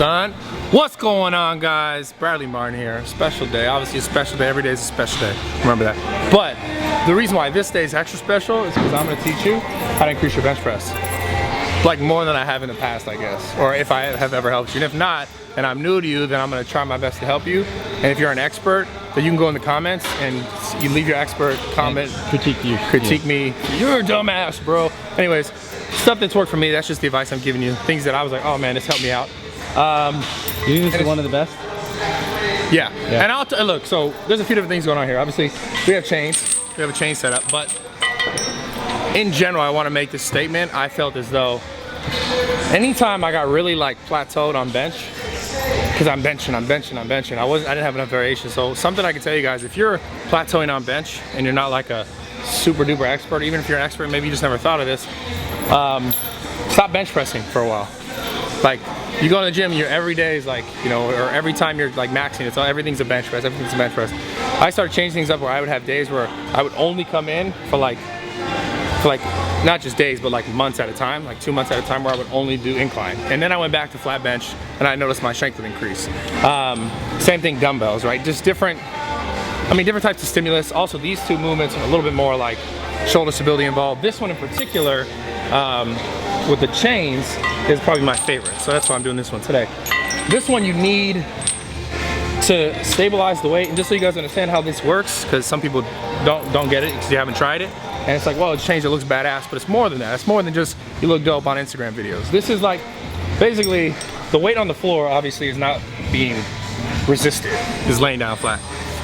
son. What's going on, guys? Bradley Martyn here. Special day. Obviously a special day. Every day is a special day. Remember that. But the reason why this day is extra special is because I'm going to teach you how to increase your bench press. Like more than I have in the past, I guess. Or if I have ever helped you. And if not, and I'm new to you, then I'm going to try my best to help you. And if you're an expert, then you can go in the comments and you leave your expert comment. Critique you. Critique me. You're a dumbass, bro. Anyways, stuff that's worked for me, that's just the advice I'm giving you. Things that I was like, oh man, this helped me out. You think this is one of the best? Yeah. And I'll look, so there's a few different things going on here. Obviously, we have chains. We have a chain setup, but in general, I want to make this statement. I felt as though anytime I got really like plateaued on bench, because I'm benching, I didn't have enough variation. So something I can tell you guys, if you're plateauing on bench and you're not like a super duper expert, even if you're an expert, maybe you just never thought of this, stop bench pressing for a while. Like, you go to the gym, you're every day is like, you know, or every time you're like maxing, it's all, everything's a bench press, everything's a bench press. I started changing things up where I would have days where I would only come in for like not just days, but like months at a time, like 2 months at a time, where I would only do incline. And then I went back to flat bench and I noticed my strength would increase. Same thing, dumbbells, right? Just different types of stimulus. Also, these two movements are a little bit more like shoulder stability involved. This one in particular, with the chains, is probably my favorite. So that's why I'm doing this one today. This one you need to stabilize the weight. And just so you guys understand how this works, because some people don't get it because you haven't tried it. And it's like, well, it's changed, it looks badass, but it's more than that. It's more than just you look dope on Instagram videos. This is like, basically, the weight on the floor obviously is not being resisted, is laying down flat.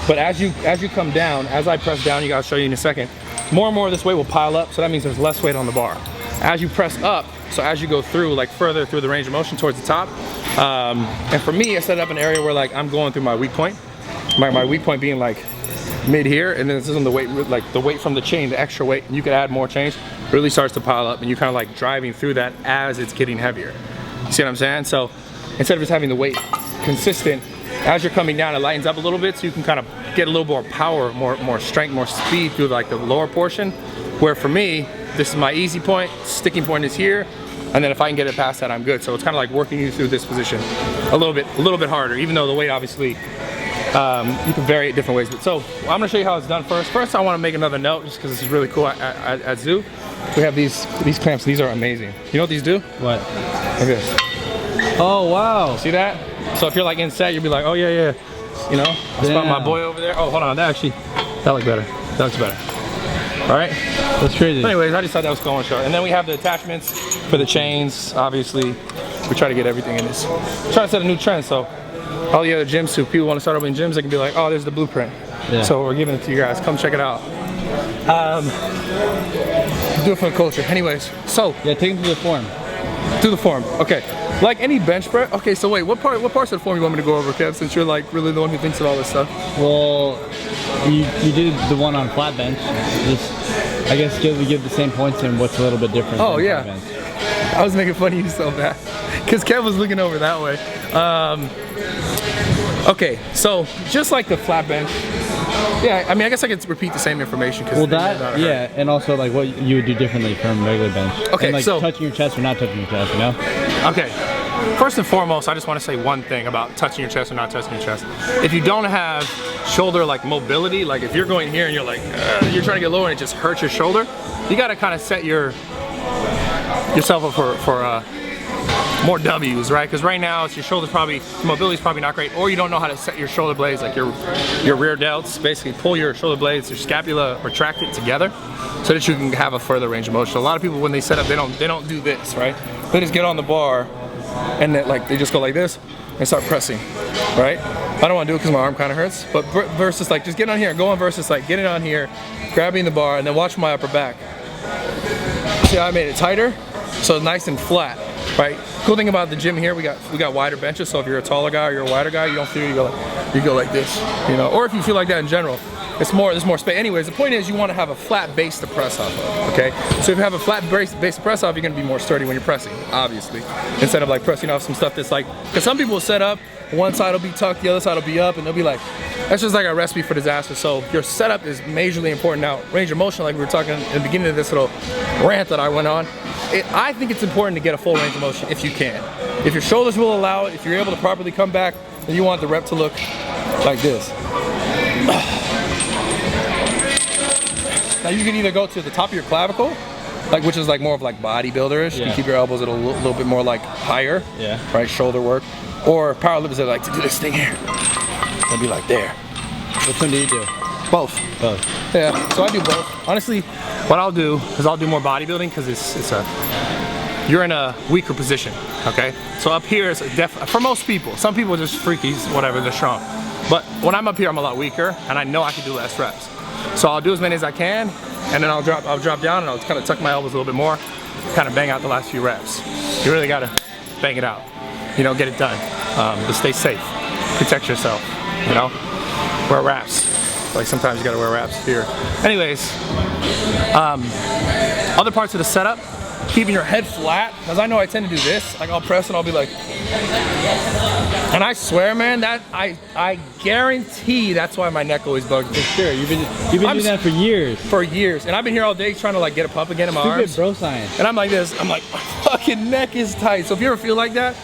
But as you come down, as I press down, you guys, I'll show you in a second, more and more of this weight will pile up, so that means there's less weight on the bar. As you press up, so as you go through, like further through the range of motion towards the top, and for me, I set up an area where like I'm going through my weak point. My weak point being like mid here, and then this is on the weight, like the weight from the chain, the extra weight, and you can add more chains, really starts to pile up, and you're kind of like driving through that as it's getting heavier. See what I'm saying? So instead of just having the weight consistent, as you're coming down, it lightens up a little bit, so you can kind of get a little more power, more strength, more speed through like the lower portion, where for me, this is my easy point, sticking point is here, and then if I can get it past that, I'm good. So it's kind of like working you through this position a little bit harder, even though the weight obviously, you can vary it different ways. But so I'm gonna show you how it's done first. First, I wanna make another note, just because this is really cool. At Zoo, we have these clamps. These are amazing. You know what these do? What? Look at this. Oh, wow. See that? So if you're like in set, you'll be like, oh yeah. You know, I spot my boy over there. Oh, hold on, that looks better. That looks better. All right? That's crazy. Anyways, I just thought that was cool and short. And then we have the attachments for the chains. Obviously, we try to get everything in this. Try to set a new trend, so all the other gyms too, people want to start opening gyms, they can be like, oh, there's the blueprint. Yeah. So we're giving it to you guys. Come check it out. Do it for the culture. Anyways, so yeah, take them to the form. Do the form. Okay. Like any bench press. Okay, so wait, what parts of the form you want me to go over, Kev? Since you're like really the one who thinks of all this stuff. Well, you did the one on flat bench. Just, I guess, give the same points and what's a little bit different. Oh yeah. I was making fun of you so bad because Kev was looking over that way. Okay, so just like the flat bench. Yeah, I mean, I guess I could repeat the same information. Well, that, yeah, and also like what you would do differently from regular bench. Okay, and, like, so touching your chest or not touching your chest, you know? Okay, first and foremost, I just want to say one thing about touching your chest or not touching your chest. If you don't have shoulder like mobility, like if you're going here and you're like, you're trying to get lower and it just hurts your shoulder, you got to kind of set yourself up for more W's, right? Because right now, it's your shoulders mobility's probably not great, or you don't know how to set your shoulder blades, like your rear delts. Basically, pull your shoulder blades, your scapula, retract it together, so that you can have a further range of motion. A lot of people, when they set up, they don't do this, right? They just get on the bar, and they just go like this and start pressing, right? I don't want to do it because my arm kind of hurts, but versus like just get on here and go on versus like getting on here, grabbing the bar, and then watch my upper back. See how I made it tighter, so it's nice and flat. Right. Cool thing about the gym here, we got wider benches. So if you're a taller guy or you're a wider guy, you don't feel you go like this, you know. Or if you feel like that in general, there's more space. Anyways, the point is you want to have a flat base to press off of. Okay. So if you have a flat base to press off, you're gonna be more sturdy when you're pressing, obviously, instead of like pressing off some stuff that's like, because some people will set up, one side will be tucked, the other side will be up, and they'll be like, that's just like a recipe for disaster. So your setup is majorly important. Now, range of motion, like we were talking in the beginning of this little rant that I went on. I think it's important to get a full range of motion if you can. If your shoulders will allow it, if you're able to properly come back, then you want the rep to look like this. Now you can either go to the top of your clavicle, like which is like more of like bodybuilderish. You can keep your elbows at a little bit more like higher, right? Shoulder work. Or powerlifters that like to do this thing here. It'll be like there. Which one do you do? Both. Both. Yeah, so I do both. Honestly, what I'll do is I'll do more bodybuilding because you're in a weaker position, okay? So up here is for most people. Some people are just freakies, whatever, they're strong. But when I'm up here, I'm a lot weaker, and I know I can do less reps. So I'll do as many as I can, and then I'll drop down, and I'll kind of tuck my elbows a little bit more, kind of bang out the last few reps. You really gotta bang it out. You know, get it done. But stay safe. Protect yourself. You know, wear wraps. Like sometimes you gotta wear wraps here. Anyways, other parts of the setup, keeping your head flat, because I know I tend to do this. Like I'll press and I'll be like, and I swear, man, that I guarantee that's why my neck always bugs me. For sure, you've been doing that for years. For years, and I've been here all day trying to like get a pump again in my arms. Bro science. And I'm like this. I'm like, my fucking neck is tight. So if you ever feel like that,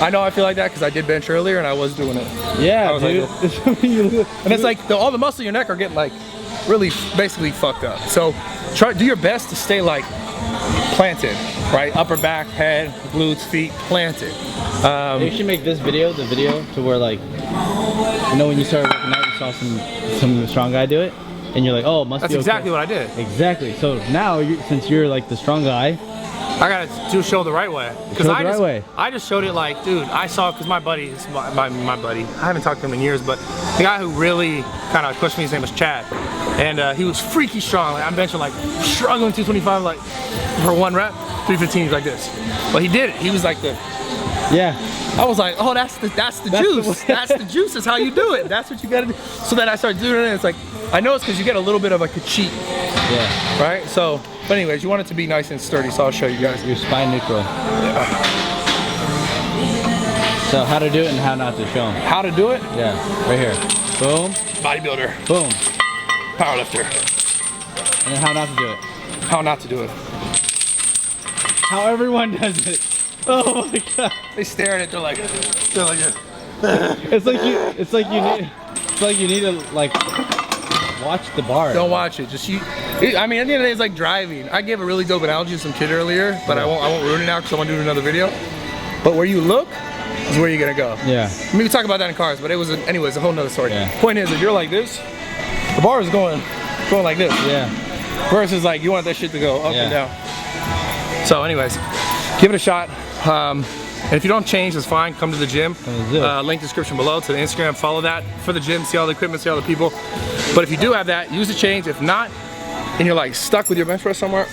I know I feel like that because I did bench earlier and I was doing it. Yeah, I was dude. Like, and it's like all the muscle in your neck are getting like really basically fucked up. So do your best to stay like planted, right? Upper back, head, glutes, feet, planted. You should make this video, the video to where like, you know, when you started working out, you saw some strong guy do it, and you're like, oh, it must That's be exactly okay. what I did. Exactly. So now, since you're like the strong guy, I gotta show the right way. Because I just showed it like, dude, I saw, because my buddy, my buddy, I haven't talked to him in years, but the guy who really kind of pushed me, his name was Chad. And he was freaky strong. Like, I'm benching like struggling 225 like for one rep, 315 like this. But he did it. He was like the I was like, oh, that's the juice. That's the juice. That's how you do it. That's what you gotta do. So then I started doing it, and it's like, I know it's because you get a little bit of like a cheat. Yeah. Right? So, but anyways, you want it to be nice and sturdy, so I'll show you guys. Your spine neutral. Yeah. So how to do it and how not to show them. How to do it? Yeah, right here. Boom. Bodybuilder. Boom. Powerlifter. And then how not to do it. How not to do it. How everyone does it. Oh my god. They stare at it, they're like it's like you need to like watch the bar. Don't watch it. Just I mean, at the end of the day, it's like driving. I gave a really dope analogy to some kid earlier, but I won't ruin it now because I want to do another video. But where you look is where you're gonna go. Yeah. I mean, we talk about that in cars, but it was anyways a whole nother story. Yeah. Point is, if you're like this, the bar is going like this. Yeah. Versus like you want that shit to go up and down. So anyways, give it a shot. And if you don't change, it's fine. Come to the gym. Link description below to the Instagram. Follow that for the gym. See all the equipment. See all the people. But if you do have that, use the change. If not, and you're like stuck with your bench press somewhere,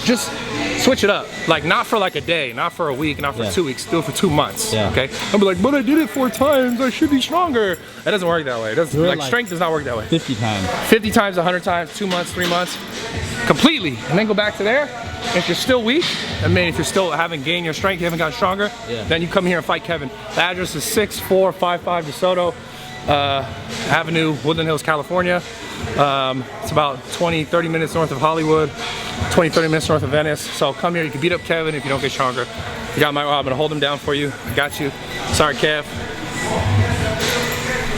just switch it up. Like not for like a day, not for a week, not for 2 weeks. Do it for 2 months. Yeah. Okay. I'll be like, but I did it 4 times. I should be stronger. That doesn't work that way. It doesn't. Like strength does not work that way. 50 times. 50 times, 100 times, 2 months, 3 months, completely, and then go back to there. If you're still weak, I mean, if you're still haven't gained your strength, you haven't gotten stronger, then you come here and fight Kevin. The address is 6455 DeSoto Avenue, Woodland Hills, California. It's about 20-30 minutes north of Hollywood, 20-30 minutes north of Venice. So come here, you can beat up Kevin if you don't get stronger. You got my, I'm gonna hold him down for you. I got you. Sorry, Kev.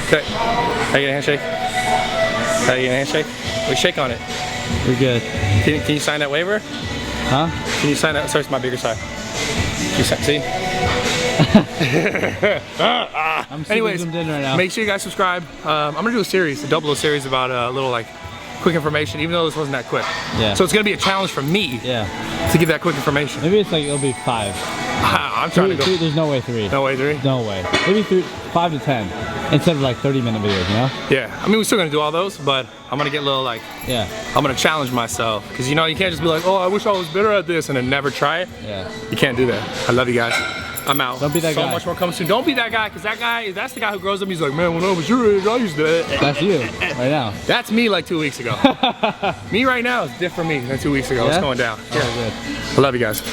Okay, can I get a handshake? Can I get a handshake? We shake on it. We're good. Can you sign that waiver? Huh? Can you sign that? Sorry, it's my bigger side. Can you sign, see? Anyways, in right now. Make sure you guys subscribe. I'm gonna do a series, a double series about a little like quick information, even though this wasn't that quick. Yeah. So it's gonna be a challenge for me. Yeah. To give that quick information. Maybe it's like it'll be 5. I'm trying to go. There's no way 3. No way 3. No way. Maybe 5 to 10 instead of like 30-minute videos, you know? Yeah. I mean, we're still gonna do all those, but I'm gonna get a little like. Yeah. I'm gonna challenge myself because you know you can't just be like, oh, I wish I was better at this and then never try it. Yeah. You can't do that. I love you guys. I'm out. Don't be that guy. So much more coming soon. Don't be that guy, because that's the guy who grows up. He's like, man, when I was your age, I used to. That's you, right now. That's me like 2 weeks ago. Me right now is different me than 2 weeks ago. Yeah? It's going down. Yeah. Oh, good. I love you guys.